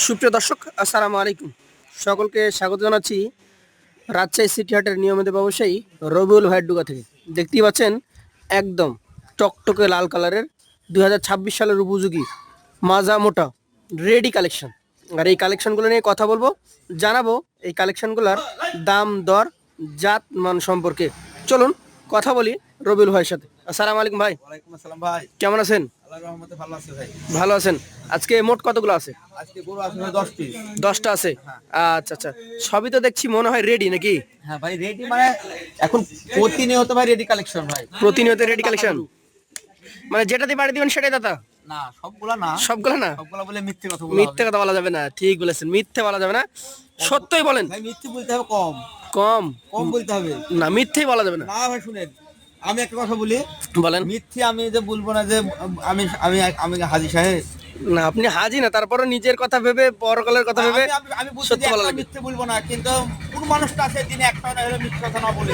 সুপ্রিয় দর্শক, আসসালামু আলাইকুম। সকলকে স্বাগত জানাচ্ছি রাজশাহী সিটি হাটের নিয়মিত ব্যবসায়ী রবিউল ভাইয়ের ডুগা থেকে। দেখতেই পাচ্ছেন একদম টকটকে লাল কালারের 2026 সালের উপযোগী মাজা মোটা রেডি কালেকশন। আর এই কালেকশনগুলো নিয়ে কথা বলবো, জানাবো এই কালেকশনগুলোর দাম দর জাত মান সম্পর্কে। চলুন কথা বলি রবিউল ভাইয়ের সাথে। আসসালামু আলাইকুম ভাই। ওয়ালাইকুম আসসালাম ভাই। কেমন আছেন? আল্লাহর রহমতে ভালো আছে ভাই। ভালো আছেন? আজকে মোট কতগুলো আছে? আজকে গরু আছে ভাই 10 পিস। 10টা আছে। আচ্ছা আচ্ছা, সবই তো দেখছি মনে হয় রেডি নাকি? হ্যাঁ ভাই রেডি মানে এখন প্রতিনিয়ত ভাই রেডি কালেকশন ভাই। প্রতিনিয়ত রেডি কালেকশন, মানে যেটাতে পাড়ি দিবেন সেটাই দাদা? না সবগুলা না, সবগুলো না, সবগুলা বলে মিথ্যে কথা বলা মিথ্যে হবে। কথা বলা যাবে না। ঠিক বলেছেন, মিথ্যে বলা যাবে না, সত্যই বলেন। ভাই মিথ্যে বলতে হবে কম, কম কম বলতে হবে। না, মিথ্যেই বলা যাবে না। না ভাই শুনেন, আমি একটা কথা বলি, বলেন। মিথ্যে আমি যে বলবো না যে আমি আমি আমি হাজী সাহেব। না, আপনি হাজি না, তারপরে নিজের কথা ভেবে পরকালের কথা ভেবে আমি আমি বলছি সত্য যে বলা একটা লাগবে। মিথ্যে বলবো না, কিন্তু কোন মানুষটা আছে দিনে একটা না হলে মিথ্যে কথা না বলে,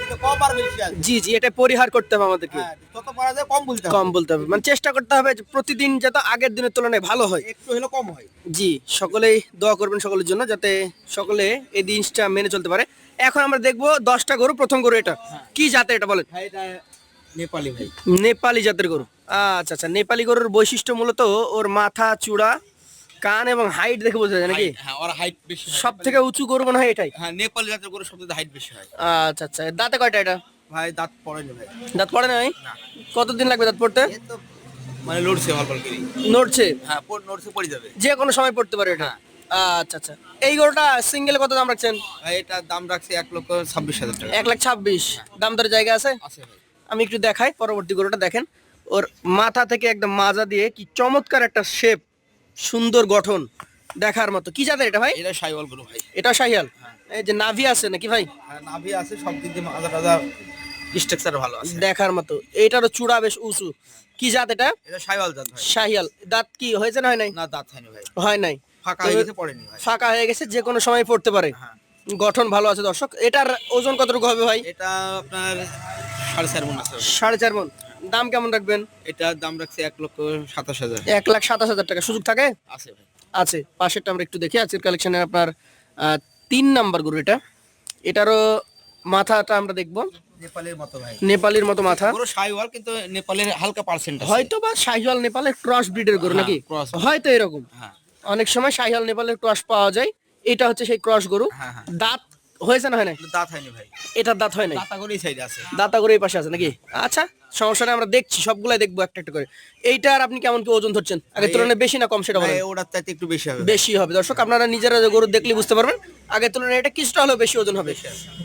কিন্তু কম আর বেশি আছে। জি জি, এটা পরিহার করতে হবে আমাদেরকে। হ্যাঁ, যত পারা যায় কম বলতে হবে। কম বলতে হবে, মানে চেষ্টা করতে হবে যে প্রতিদিন যাতে আগের দিনের তুলনায় ভালো হয়। একটু হলে কম হয়। জি, সকলেই দোয়া করবেন সকলের জন্য, যাতে সকলে এই জিনিসটা মেনে চলতে পারে। এখন আমরা দেখবো 10টা গরু। প্রথম গরু এটা কি জাতের, এটা বলেন? ভাই এটা নেপালি ভাই। নেপালি জাতের গরু। আচ্ছা আচ্ছা, নেপালি গরুর বৈশিষ্ট্য মূলত ওর মাথা, চূড়া, কান এবং হাইট দেখে বোঝা যায় নাকি? হ্যাঁ ওর হাইট বেশি হয়। সব থেকে উঁচু গরু মনে হয় এটাই। হ্যাঁ নেপালি জাতের গরু সবচেয়ে হাইট বেশি হয়। আচ্ছা আচ্ছা, দাঁতে কয়টা এটা? ভাই দাঁত পড়েনি ভাই। দাঁত পড়ে নাই? না কতদিন লাগবে দাঁত পড়তে? এ তো মানে লড়ছে অল্প অল্প করে। নড়ছে? হ্যাঁ নড়ছে পড়ে যাবে। যে কোনো সময় পড়তে পারে এটা? আচ্ছা আচ্ছা, এই গরুটা সিঙ্গেলে কত দাম রাখছেন? ভাই এটার দাম রাখছে 1,26,000 টাকা। 1,26,000। দাম দরের জায়গা আছে? আছে ভাই। আমি একটু দেখাই পরবর্তী গরুটা। দেখেন ওর মাথা থেকে একদম মাজা দিয়ে কি চমৎকার একটা শেপ, সুন্দর গঠন, দেখার মতো। কি জাতের এটা ভাই? এটা শাইওয়াল গরু ভাই। এটা শাহিয়াল? হ্যাঁ। এই যে নাভি আছে নাকি ভাই? হ্যাঁ নাভি আছে, সব দিক দিয়ে মাজা টাজা স্ট্রাকচার ভালো আছে। দেখার মতো। এইটারও চূড়া বেশ উঁচু। কি জাত এটা? এটা শাইওয়াল জাত ভাই। শাহিয়াল। দাঁত কি হয়েছে না হয় নাই? না দাঁত হয়নি ভাই। হয় নাই। ফাঁকা তো হয়ে গেছে পড়েনি ভাই। ফাঁকা হয়ে গেছে, যে কোনো সময় পড়তে পারে। হ্যাঁ গঠন ভালো আছে দর্শক। এটার ওজন কতটুকু হবে ভাই? এটা আপনার 4.5 মণ আছে। 4.5 মণ। দাম কেমন রাখবেন? এটার দাম রাখছে 1,27,000 1,27,000 টাকা। সুযোগ থাকে? আছে ভাই। আছে। পাশেরটা আমরা একটু দেখি। আজকের কালেকশনে আপনার 3 নাম্বার গরু এটা। এটারও মাথাটা আমরা দেখবো। নেপালের মতো ভাই। নেপালির মতো মাথা। পুরো শাইওয়াল কিন্তু নেপালের হালকা পার্সেন্ট আছে। হয়তো বা শাহিওয়াল নেপালের ক্রস ব্রিডের গরু হ্যাঁ, নাকি? cross। হয়তো এরকম। হ্যাঁ অনেক সময় শাহিওয়াল নেপালের ক্রস পাওয়া যায়। এটা হচ্ছে সেই ক্রস গরু। হ্যাঁ হ্যাঁ। দাঁত হয়েছে না হয় নাই? কিন্তু দাঁত হয়নি ভাই। এটার দাঁত হয় নাই। দাঁতা করে এই সাইডে আছে। দাঁতা গরু এই পাশে আছে নাকি? আচ্ছা, সমস্যা নেই, আমরা দেখছি, সবগুলাই দেখবো একটা একটা করে। এইটার আপনি কেমন কি ওজন ধরছেন? আগের তুলনায় বেশি না কম সেটা বলেন। ভাই ওটার চাইতে একটু বেশি হবে। বেশি হবে দর্শক, আপনারা নিজেরা যে গরু দেখলে বুঝতে পারবেন। আগের তুলনায় এটা কিছুটা হলেও বেশি ওজন হবে।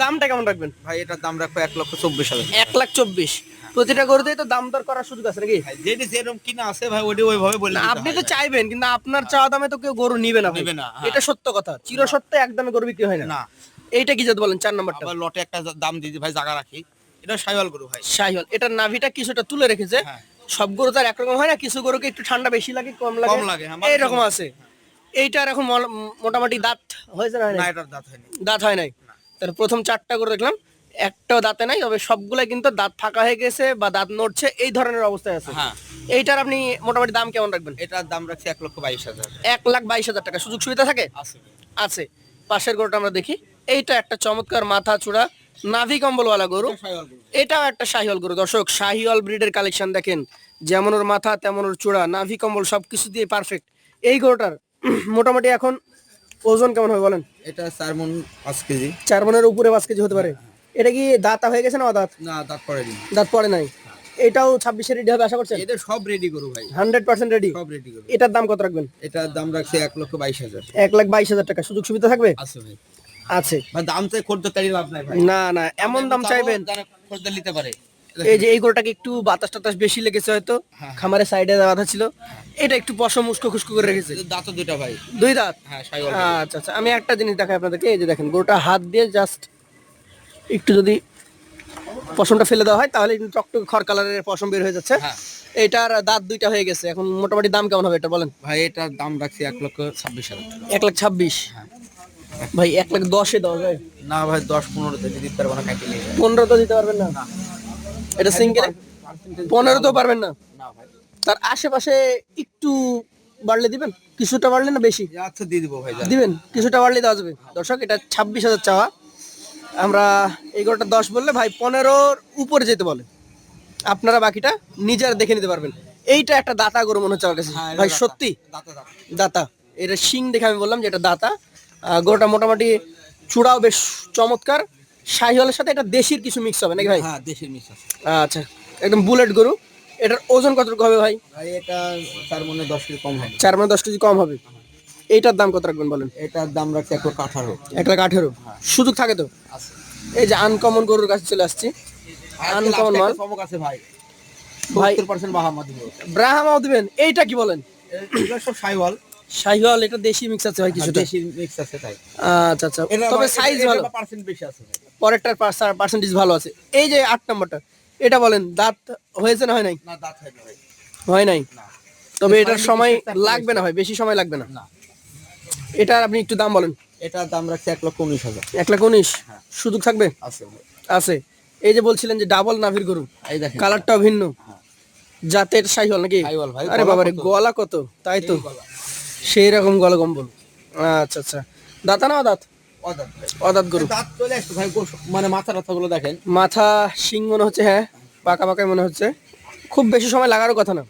দামটা কেমন রাখবেন? ভাই এটার দাম রাখবো 1,24,000। 1,24,000। প্রতিটা গরুতেই তো দাম দর করার সুযোগ আছে নাকি? ভাই যেটি যেরকম কিনা আছে ভাই ওটি ওইভাবে বলে না, দিতে আপনি হয় তো ভাই। চাইবেন, কিন্তু আপনার চাওয়া দামে তো কেউ গরু নিবে না ভাই। নিবে না, হ্যাঁ। এটা সত্য কথা, চির সত্য। একদমে গরু বিক্রি হয় না। না এইটা কি জাত বলেন? 4 নাম্বারটা আবার লটে একটা দাম দিয়ে দিই ভাই, জায়গা রাখি। এটা শাইওয়াল গরু ভাই। শাহিওয়াল। এটার নাভিটা কিছুটা তুলে রেখেছে। হ্যাঁ। সব গরু তো আর একরকম হয় না, কিছু গরুকে একটু ঠান্ডা বেশি লাগে, কম লাগে। কম লাগে, হ্যাঁ, এইরকম আছে। এইটার এখন মোটামুটি দাঁত হয়েছে না হয় না নাই? এটার দাঁত হয়নি। দাঁত হয় নাই। তাহলে প্রথম 4টা গরু দেখলাম, একটাও দাঁতে নাই, তবে সবগুলাই কিন্তু দাঁত ফাঁকা হয়ে গেছে বা দাঁত নড়ছে, এই ধরনের অবস্থায় আছে। হ্যাঁ এইটার আপনি মোটামুটি দাম কেমন রাখবেন? এটার দাম রাখছি 1,22,000। 1,22,000 টাকা। সুযোগ সুবিধা থাকে? আছে ভাই। আছে। পাশের গরুটা আমরা দেখি। এইটা একটা চমৎকার মাথা চূড়া নাভি কম্বলওয়ালা গরু। এটা শাইওয়াল গরু। এটাও একটা শাহিওয়াল গরু দর্শক। শাহিওয়াল ব্রিডের কালেকশন দেখেন, যেমন ওর মাথা তেমন ওর চূড়া, নাভি কম্বল সবকিছু দিয়ে পারফেক্ট। এই গরুটার মোটামুটি এখন ওজন কেমন হবে বলেন? এটা 4 মণ 5 কেজি। 4 মণের উপরে 5 কেজি হতে পারে। এটা কি দাঁতা হয়ে গেছে না দাঁত? না দাঁত পড়েনি। দাঁত পড়ে নাই। এটাও 26-এ রেডি হবে আশা করছেন? এটা সব রেডি গরু ভাই। 100% রেডি। সব রেডি গরু। এটার দাম কত রাখবেন? এটার দাম রাখছে 1,22,000। 1,22,000 টাকা। সুযোগ সুবিধা থাকবে? আছে ভাই। আছে। ভাই দাম চাই খদ্দের লাভ নাই ভাই। না না, এমন দাম চাইবেন। খদ্দের নিতে পারে। এই যে এই গরুটাকে একটু বাতাস টাতাস বেশি লেগেছে হয়তো, হ্যাঁ। খামারের সাইডে বাঁধা ছিল। এটা একটু পশম উস্কো খুস্কো করে রেখেছে। দাঁত দুটো ভাই। 2 দাঁত? হ্যাঁ শাইওয়াল। আচ্ছা আচ্ছা, আমি একটা জিনিস দেখাই আপনাদেরকে। এই যে দেখেন, গরুটা হাত দিয়ে জাস্ট একটু যদি পশমটা ফেলে দেওয়া হয় তাহলে কিন্তু টকটকে খড় কালারের পশম বের হয়ে যাচ্ছে। হ্যাঁ এইটার দাঁত 2টা হয়ে গেছে। এখন মোটামুটি দাম কেমন হবে এটা বলেন? ভাই এটার দাম রাখছি 1,26,000 টাকা। 1,26,000। হ্যাঁ। ভাই 1,10,000-এ দেওয়া যায়? না ভাই 10-15 তে দিতে পারবো না, কাটি নিয়ে 15 তো দিতে পারবেন না? না। এটা সিঙ্গেল? 15 তো পারবেন না? না ভাই। তার আশেপাশে একটু বাড়লে দিবেন? কিছুটা বাড়লে না বেশি আচ্ছা দিয়ে দিব ভাই, দিবেন? কিছুটা বাড়লে দেওয়া যাবে। দর্শক এটা 26,000 চাওয়া। আমরা এই গরুটা 10 বললে ভাই 15-র উপরে যেতে বলে, আপনারা বাকিটা নিজেরা দেখে নিতে পারবেন। এইটা একটা দাতা গরু মনে হচ্ছে আমার কাছে ভাই, সত্যি দাতা। এটা শিং দেখে আমি বললাম যে এটা দাতা। গরুটা মোটামুটি চূড়াও বেশ চমৎকার। শাহিওয়ালের সাথে এটা দেশির কিছু মিক্স হবে নাকি ভাই? হ্যাঁ দেশের মিক্স আছে আচ্ছা, একদম বুলেট গরু। এটার ওজন কতটুকু হবে ভাই? ভাই। এটা 4 মনে 10 কেজি কম হবে। 4 মানে 10 কেজি কম হবে। এইটার দাম কত রাখবেন বলেন? এটার দাম রাখছে 1,18,000। 1,18,000। সুযোগ থাকে তো? আছে এই যে আনকমন গরুর কাছে চলে আসছি। আনকমন মাল চমক আছে ভাই। ভাই 70% বাহামা দিব। ব্রাহ্মাও দিবেন? এইটা কি বলেন? এগুলো সব সাইওয়াল, শাহিওয়াল, এটা দেশি মিক্স আছে ভাই কিছুটা। দেশি মিক্স আছে তাই। আচ্ছা আচ্ছা, তবে সাইজ ভালো, পার্সেন্ট বেশি আছে ভাই। পরেরটার পার্সেন্টেজ ভালো আছে। এই যে 8 নম্বরটা, এটা বলেন দাঁত হয়েছে না হয় নাই? না দাঁত হয় না ভাই। হয় নাই। না তবে এটার সময় লাগবে না ভাই, বেশি সময় লাগবে না। না এটার আপনি একটু দাম বলেন। এটার দাম রাখছে 1,19,000। 1,19,000। হ্যাঁ। সুযোগ থাকবে? আছে ভাই। আছে। এই যে বলছিলেন যে ডাবল নাভির গরু, এই দেখেন কালারটাও ভিন্ন, হ্যাঁ। জাতের শাহিওয়াল নাকি? সাইওয়াল ভাই। আরে বাবা রে, গলা কত! তাই তো, সেই রকম গলা কম্বল। আচ্ছা আচ্ছা, দাঁতা না অদাঁত? অদাঁত ভাই। অদাঁত গরু। দাঁত চলে আসছে ভাই, মানে মাথা টাথাগুলো দেখেন। মাথা শিং মনে হচ্ছে, হ্যাঁ পাকা পাকাই মনে হচ্ছে। খুব বেশি সময় লাগারও কথা না।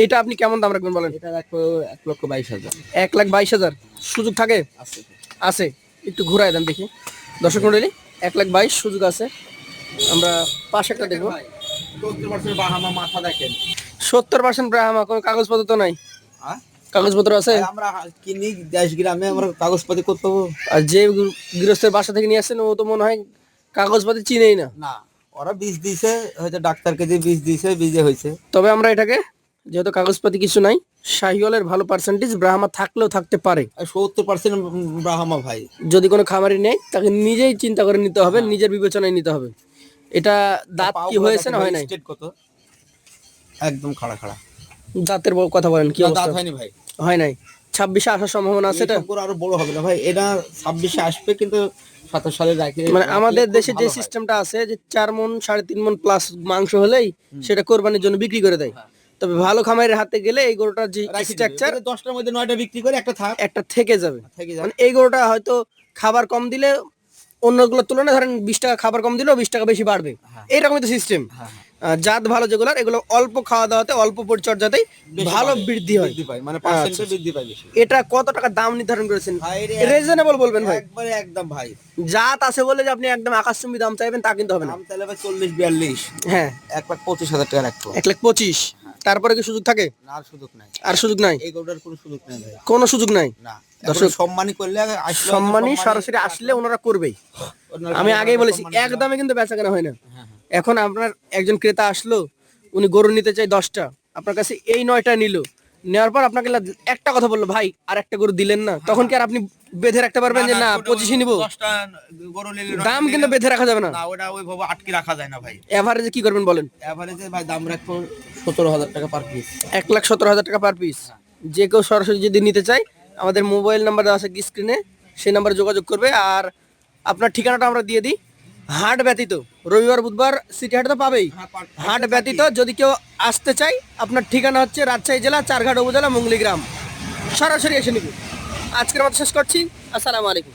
এটা আপনি কেমন দাম রাখবেন বলেন? এটা রাখবো 1,22,000। 1,22,000। সুযোগ থাকে? আছে আছে। একটু ঘুরাই দেন দেখি দর্শক মন্ডলী। 1,22,000 সুযোগ আছে। আমরা পাশেরটা দেখবো। 70% বাহামা মাথা দেখেন। 70% ব্রাহ্মা, কোনো কাগজপত্র তো নাই? হ্যাঁ? কাগজপত্র আছে? ভাই, আমরা কিনি দেশ গ্রামে, আমরা কাগজপাতি করতে হবে আর যে গৃহস্থের বাসা থেকে নিয়ে আসছেন ও তো মনে হয় কাগজপাতি চিনেই না। না। ওরা বীজ দিছে, হয়তো ডাক্তারকে দিয়ে বীজ দিছে, বীজে হয়েছে। তবে আমরা এটাকে, যেহেতু কাগজপাতি কিছু নাই, শাহিওয়ালের ভালো পার্সেন্টেজ, ব্রাহ্মা থাকলেও থাকতে পারে। আর 70% ব্রাহ্মা ভাই। যদি কোনো খামারি নেই তাকে নিজেই চিন্তা করে নিতে হবে, নিজের বিবেচনায় নিতে হবে। এটা দাঁত কি হয়েছে না হয় নাই? স্টেট কত? একদম খাড়া খাড়া। দাঁতের কথা বলেন, কি না, অবস্থা? দাঁত হয়নি ভাই। হয় নাই। 26-এ আসার সম্ভাবনা আছে এটা? পুরো আরো বড় হবে না ভাই, এটা 26-এ আসবে, কিন্তু 27 সালে রাখে। মানে আমাদের দেশে যে সিস্টেমটা আছে যে 4 মণ 3.5 মণ প্লাস মাংস হলেই সেটা কোরবানির জন্য বিক্রি করে দেয়। তবে ভালো খামারের হাতে গেলে এই গরুটার যে স্ট্রাকচার, 10টার মধ্যে 9টা বিক্রি করে একটা থাক, একটা থেকে যাবে। থেকে যাবে। মানে এই গরুটা হয়তো খাবার কম দিলে অন্যগুলোর তুলনায় ধরেন 20 টাকা খাবার কম দিলেও 20 টাকা বেশি বাড়বে, এইরকমই তো সিস্টেম। জাত ভালো যেগুলো, এগুলো অল্প খাওয়া দাওয়াতে, অল্প পরিচর্যাতেই ভালো বৃদ্ধি হয়, বৃদ্ধি পায়, মানে পার্সেন্টেজ বৃদ্ধি পায় বেশি। এটা কত টাকা দাম নির্ধারণ করেছেন? ভাই রিজনেবল বলবেন ভাই। একবারে একদম ভাই। জাত আছে বলে যে আপনি একদম আকাশচুম্বী দাম চাইবেন তা কিন্তু হবে না। দাম তাহলে ভাই 40-42। হ্যাঁ, 1,25,000 টাকা রাখবো। 1,25,000। তারপরে কি সুযোগ থাকে? না, আর সুযোগ নাই। আর সুযোগ নাই? এই গরুটার কোনো সুযোগ নাই ভাই। কোনো সুযোগ নাই। না, দর্শক, দর্শক সম্মানী করলে আসলে সম্মানী সরাসরি আসলে ওনারা করবেই। আমি আগেই বলেছি একদমে কিন্তু বেচা কেনা হয় না। এখন আপনার একজন ক্রেতা আসলো, উনি গরু নিতে চাই 10টা, আপনার কাছে এই 9টা নিল, নেওয়ার পর আপনাকে একটা কথা বললো, ভাই আর একটা গরু দিলেন না, তখন কি আর আপনি বেঁধে রাখতে পারবেন যে না 25 নিব? 10টা গরু নিলে দাম কিন্তু বেঁধে রাখা যাবে না। না, ওটা ওইভাবে আটকে রাখা যায় না ভাই। এভারেজে কি করবেন বলেন? এভারেজে ভাই দাম রাখবো 17,000 টাকা পার পিস। 1,17,000 টাকা পার পিস। যে কেউ সরাসরি যদি নিতে চায়, আমাদের মোবাইল নাম্বার দেওয়া আছে স্ক্রিনে, সেই নাম্বারে যোগাযোগ করবে। আর আপনার ঠিকানাটা আমরা দিয়ে দিই। হাট ব্যতীত রবিবার বুধবার সিটি হাট তো পাবেই, হাট ব্যতীত যদি কেউ আসতে চাই, আপনার ঠিকানা হচ্ছে রাজশাহী জেলা চারঘাট উপজেলা মুঙ্গলি গ্রাম। সরাসরি এসে নিবি। আজকের মতো শেষ করছি। আসসালামু আলাইকুম।